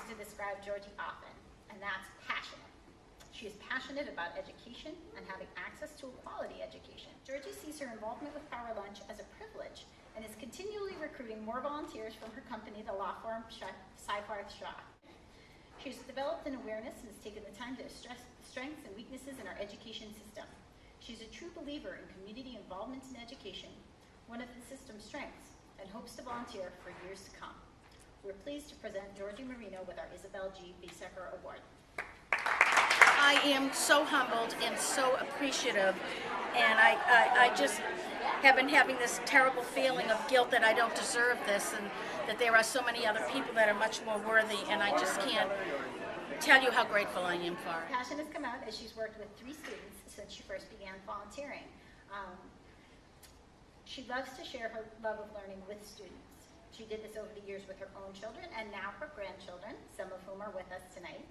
to describe Georgie often, and that's passionate. She is passionate about education and having access to a quality education. Georgie sees her involvement with Power Lunch as a privilege and is continually recruiting more volunteers from her company, the law firm Seyfarth. She has developed an awareness and has taken the time to stress strengths and weaknesses in our education system. She's a true believer in community involvement in education, one of the system's strengths, and hopes to volunteer for years to come. We're pleased to present Georgann Marino with our Isabel G. Besecker Award. I am so humbled and so appreciative, and I just have been having this terrible feeling of guilt that I don't deserve this, and that there are so many other people that are much more worthy, and I just can't tell you how grateful I am for her. Passion has come out as she's worked with 3 students since she first began volunteering. She loves to share her love of learning with students. She did this over the years with her own children and now her grandchildren, some of whom are with us tonight.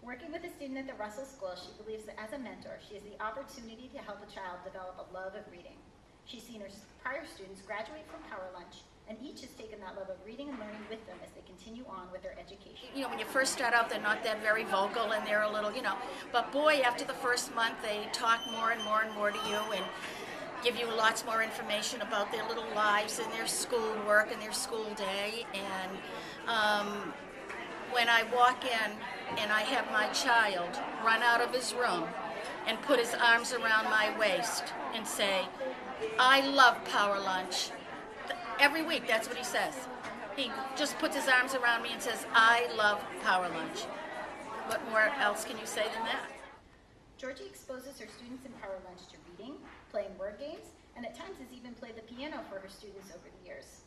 Working with a student at the Russell School, she believes that as a mentor, she has the opportunity to help a child develop a love of reading. She's seen her prior students graduate from Power Lunch, and each has taken that love of reading and learning with them as they continue on with their education. You know, when you first start out, they're not that very vocal, and they're a little, but boy, after the first month, they talk more and more and more to you, and give you lots more information about their little lives and their school work and their school day. And when I walk in and I have my child run out of his room and put his arms around my waist and say, "I love Power Lunch," every week that's what he says. He just puts his arms around me and says, "I love Power Lunch." What more else can you say than that? Georgie exposes her students in Power Lunch to reading, playing word games, and at times has even played the piano for her students over the years.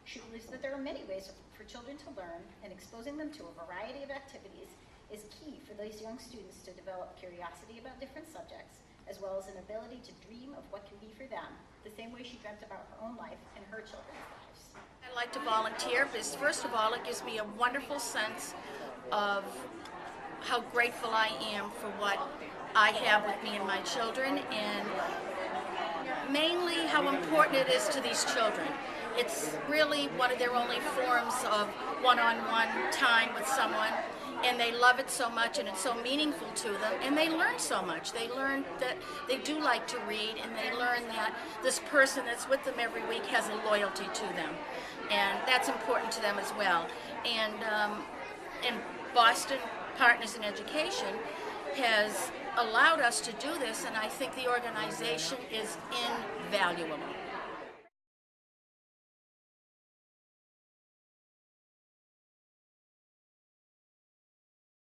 She believes that there are many ways for children to learn, and exposing them to a variety of activities is key for these young students to develop curiosity about different subjects, as well as an ability to dream of what can be for them, the same way she dreamt about her own life and her children's lives. I like to volunteer because, first of all, it gives me a wonderful sense of how grateful I am for what I have with me and my children, and mainly how important it is to these children. It's really one of their only forms of one-on-one time with someone, and they love it so much, and it's so meaningful to them, and they learn so much. They learn that they do like to read, and they learn that this person that's with them every week has a loyalty to them, and that's important to them as well. And Boston Partners in Education has allowed us to do this, and I think the organization is invaluable.